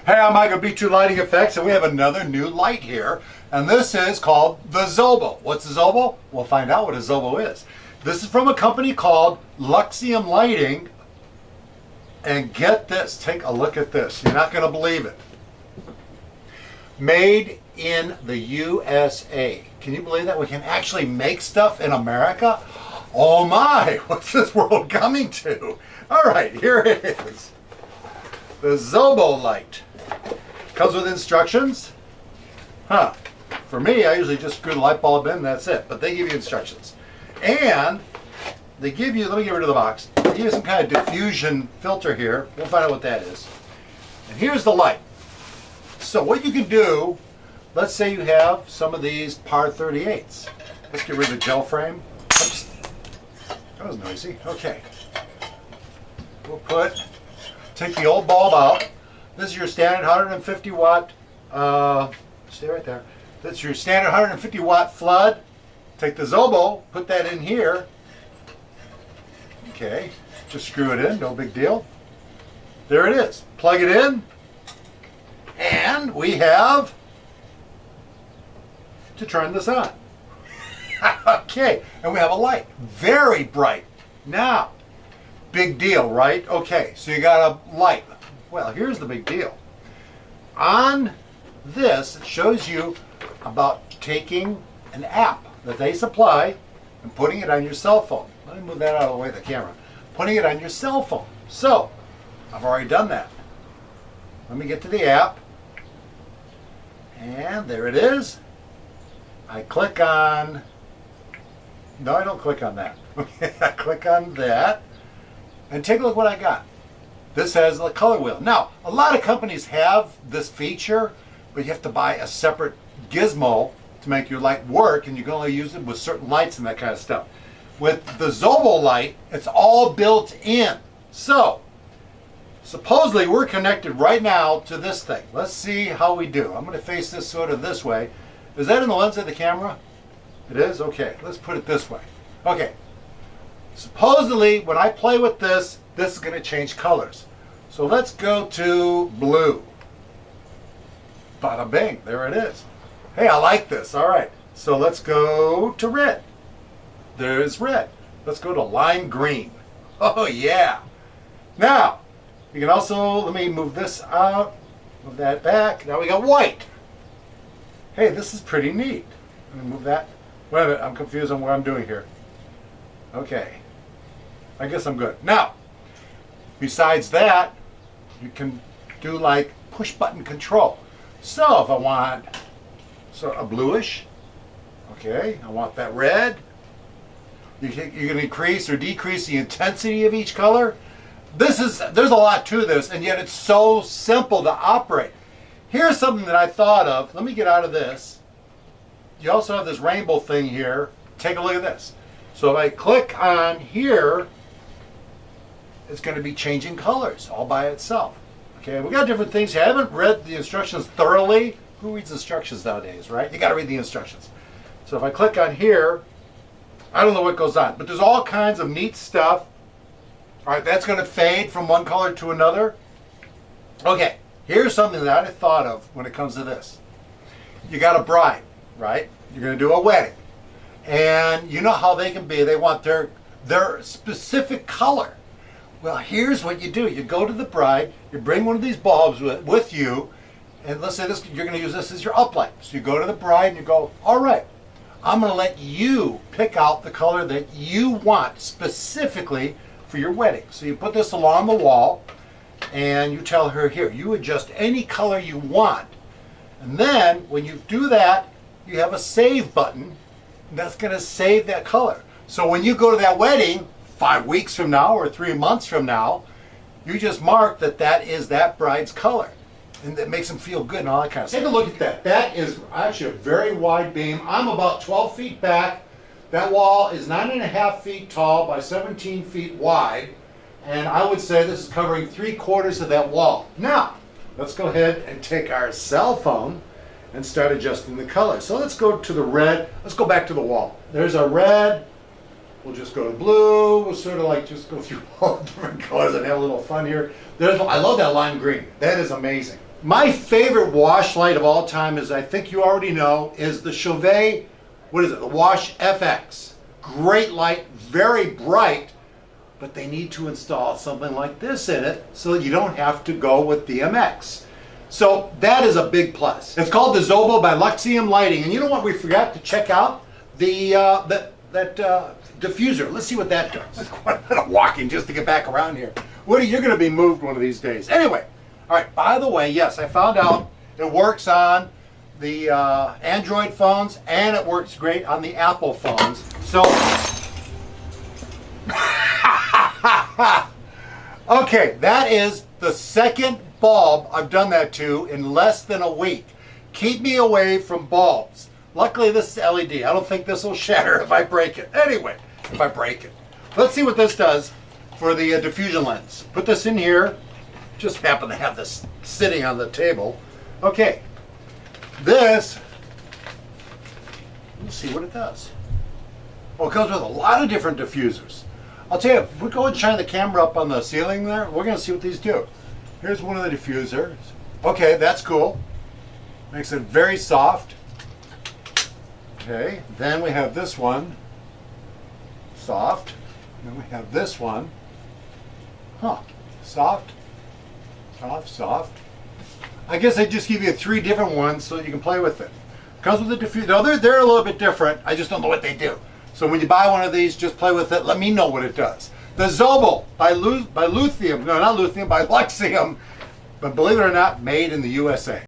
Hey, I'm Mike of B2DJ Lighting Effects, and we have another new light here, and this is called the ZOBO. What's the ZOBO? We'll find out what a ZOBO is. This is from a company called Luxium Lighting, and get this, take a look at this. You're not going to believe it. Made in the USA. Can you believe that? We can actually make stuff in America? Oh my, what's this world coming to? All right, here it is. The ZOBO light. Comes with instructions. For me, I usually just screw the light bulb in and that's it. But they give you instructions. And they give you, let me get rid of the box. They give you some kind of diffusion filter here. We'll find out what that is. And here's the light. So what you can do, let's say you have some of these par 38s. Let's get rid of the gel frame. Oops. That was noisy. Okay. We'll take the old bulb out. This is your standard 150 watt, stay right there. That's your standard 150 watt flood. Take the ZOBO, put that in here. Okay, just screw it in, no big deal. There it is. Plug it in. And we have to turn this on. Okay, and we have a light. Very bright. Now, big deal, right? Okay, so you got a light. Well, here's the big deal. On this, it shows you about taking an app that they supply and putting it on your cell phone. Let me move that out of the way of the camera. Putting it on your cell phone. So, I've already done that. Let me get to the app. And there it is. I click on... No, I don't click on that. Okay, I click on that. And take a look what I got. This has a color wheel. Now, a lot of companies have this feature, but you have to buy a separate gizmo to make your light work, and you can only use it with certain lights and that kind of stuff. With the ZOBO light, it's all built in. So, supposedly we're connected right now to this thing. Let's see how we do. I'm going to face this sort of this way. Is that in the lens of the camera? It is? Okay, let's put it this way. Okay. Supposedly, when I play with this is going to change colors. So let's go to blue. Bada bing, there it is. Hey, I like this. All right, so let's go to red. There's red. Let's go to lime green. Oh yeah. Now, you can also, let me move this out, move that back. Now we got white. Hey, this is pretty neat. Let me move that. Wait a minute, I'm confused on what I'm doing here. Okay. I guess I'm good. Now, besides that, you can do like push button control. So if I want a bluish, okay, I want that red. You can increase or decrease the intensity of each color. There's a lot to this, and yet it's so simple to operate. Here's something that I thought of. Let me get out of this. You also have this rainbow thing here. Take a look at this. So if I click on here, it's going to be changing colors all by itself. Okay, we got different things. I haven't read the instructions thoroughly. Who reads instructions nowadays, right? You got to read the instructions. So if I click on here, I don't know what goes on, but there's all kinds of neat stuff. All right, that's going to fade from one color to another. Okay, here's something that I thought of when it comes to this. You got a bride, right? You're going to do a wedding. And you know how they can be. They want their specific color. Well, here's what you do. You go to the bride, you bring one of these bulbs with you, and let's say this, you're going to use this as your uplight. So you go to the bride and you go, all right, I'm going to let you pick out the color that you want specifically for your wedding. So you put this along the wall, and you tell her, here, you adjust any color you want. And then, when you do that, you have a save button, and that's going to save that color. So when you go to that wedding, 5 weeks from now or 3 months from now, you just mark that is that bride's color. And that makes them feel good and all that kind of stuff. Take a look at that. That is actually a very wide beam. I'm about 12 feet back. That wall is 9.5 feet tall by 17 feet wide. And I would say this is covering 3/4 of that wall. Now, let's go ahead and take our cell phone and start adjusting the color. So let's go to the red. Let's go back to the wall. There's our red. We'll just go to blue. We'll sort of like just go through all the different colors and have a little fun here. I love that lime green. That is amazing. My favorite wash light of all time is, I think you already know, is the Chauvet, what is it, the Wash FX. Great light, very bright, but they need to install something like this in it so that you don't have to go with DMX. So that is a big plus. It's called the ZOBO by Luxium Lighting. And you know what we forgot to check out? The diffuser. Let's see what that does. Quite a bit of walking just to get back around here. Woody, you're going to be moved one of these days. Anyway, all right, by the way, yes, I found out it works on the Android phones and it works great on the Apple phones. So, okay, that is the second bulb I've done that to in less than a week. Keep me away from bulbs. Luckily, this is LED. I don't think this will shatter if I break it. Anyway, if I break it. Let's see what this does for the diffusion lens. Put this in here. Just happen to have this sitting on the table. Okay, this, let's see what it does. Well, it comes with a lot of different diffusers. I'll tell you, if we go and shine the camera up on the ceiling there, we're going to see what these do. Here's one of the diffusers. Okay, that's cool. Makes it very soft. Okay, then we have this one, soft. Then we have this one, soft, soft, soft. I guess I just give you 3 different ones so that you can play with it. Comes with a diffuser. Now they're a little bit different. I just don't know what they do. So when you buy one of these, just play with it. Let me know what it does. The ZOBO by Luxium, no, not Luxium, by Luxium, but believe it or not, made in the USA.